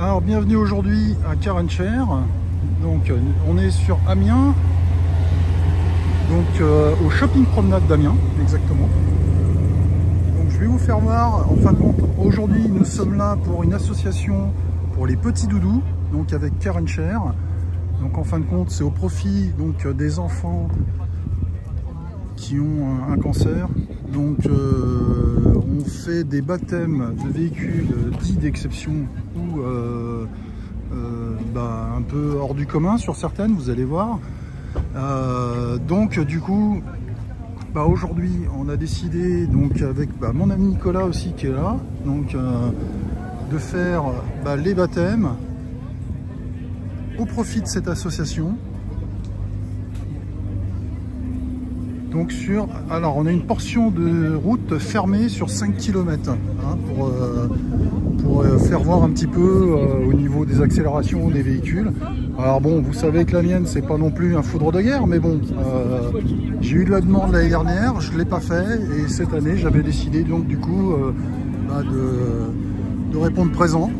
Alors bienvenue aujourd'hui à Carencher. Donc on est sur Amiens, donc au shopping promenade d'Amiens exactement. Donc je vais vous faire voir, en fin de compte, aujourd'hui nous sommes là pour une association pour les petits doudous, donc avec Carencher. Donc en fin de compte c'est au profit donc des enfants qui ont un cancer. Donc on fait des baptêmes de véhicules dits d'exception ou un peu hors du commun sur certaines, vous allez voir. Donc du coup aujourd'hui on a décidé donc avec mon ami Nicolas aussi qui est là, donc de faire les baptêmes au profit de cette association. Donc alors on a une portion de route fermée sur 5 km pour faire voir un petit peu au niveau des accélérations des véhicules. Alors bon, vous savez que la mienne c'est pas non plus un foudre de guerre, mais bon, j'ai eu de la demande l'année dernière, je l'ai pas fait, et cette année j'avais décidé donc du coup de répondre présent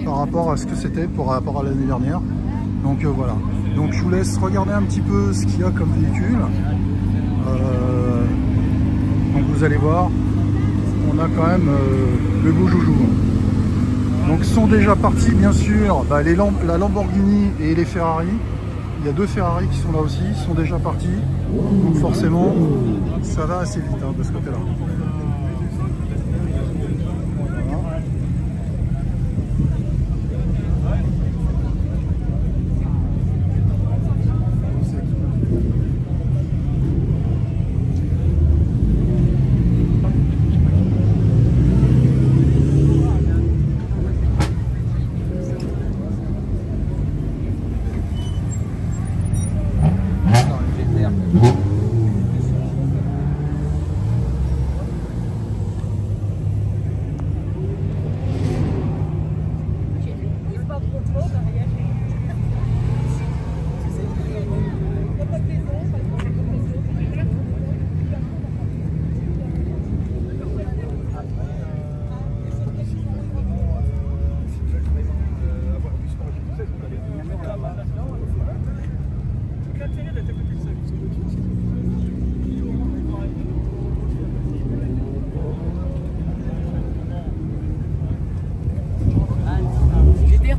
par rapport à ce que c'était par rapport à l'année dernière. Donc voilà, donc je vous laisse regarder un petit peu ce qu'il y a comme véhicule. Donc vous allez voir, on a quand même le beau joujou. Donc sont déjà partis bien sûr la Lamborghini et les Ferrari. Il y a deux Ferrari qui sont là aussi, sont déjà partis. Donc forcément ça va assez vite de ce côté là.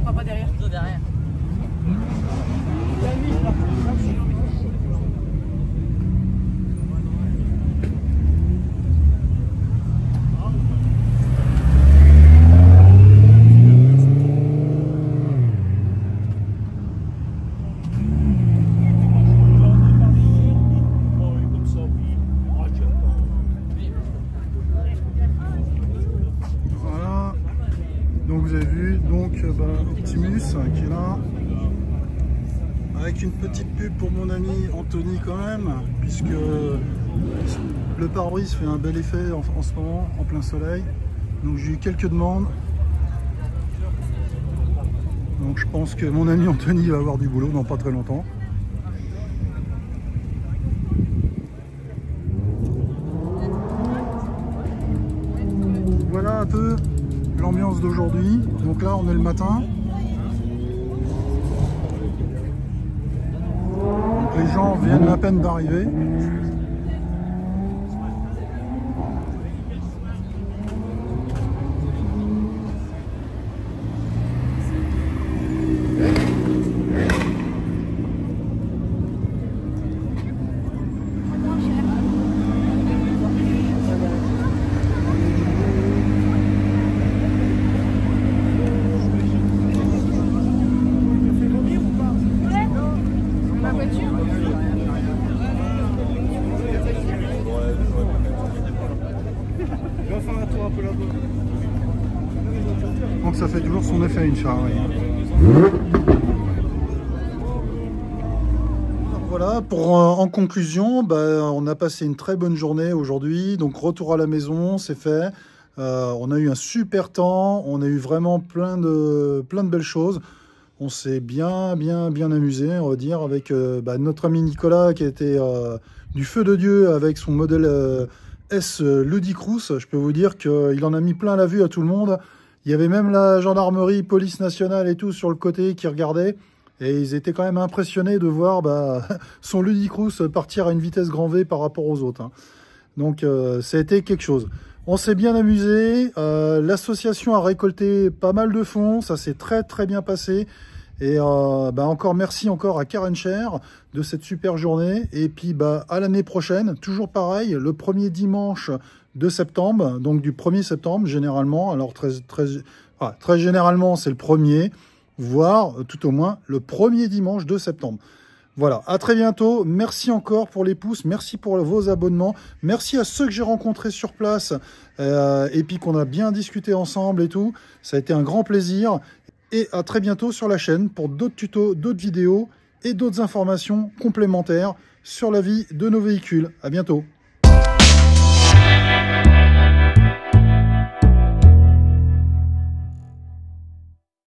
Papa derrière, plutôt derrière. Donc vous avez vu donc Optimus qui est là, avec une petite pub pour mon ami Anthony quand même, puisque le pare-brise fait un bel effet en ce moment en plein soleil. Donc j'ai eu quelques demandes, donc je pense que mon ami Anthony va avoir du boulot dans pas très longtemps. Voilà un peu l'ambiance d'aujourd'hui. Donc là on est le matin, donc les gens viennent à peine d'arriver. Donc ça fait toujours son effet une Ferrari. Voilà, en conclusion, on a passé une très bonne journée aujourd'hui. Donc retour à la maison, c'est fait. On a eu un super temps, on a eu vraiment plein de belles choses. On s'est bien amusé, on va dire, avec notre ami Nicolas qui a été du feu de Dieu avec son modèle S Ludicrous. Je peux vous dire qu'il en a mis plein la vue à tout le monde. Il y avait même la gendarmerie, police nationale et tout sur le côté qui regardaient. Et ils étaient quand même impressionnés de voir son Ludicrous partir à une vitesse grand V par rapport aux autres. Hein. Donc ça a été quelque chose. On s'est bien amusé. L'association a récolté pas mal de fonds. Ça s'est très très bien passé. Et encore merci encore à Car & Share de cette super journée. Et puis à l'année prochaine, toujours pareil, le premier dimanche de septembre, donc du 1er septembre généralement. Alors très généralement c'est le 1er, voire tout au moins le premier dimanche de septembre. Voilà, à très bientôt. Merci encore pour les pouces, merci pour vos abonnements, merci à ceux que j'ai rencontrés sur place et puis qu'on a bien discuté ensemble et tout. Ça a été un grand plaisir et à très bientôt sur la chaîne pour d'autres tutos, d'autres vidéos et d'autres informations complémentaires sur la vie de nos véhicules. À bientôt.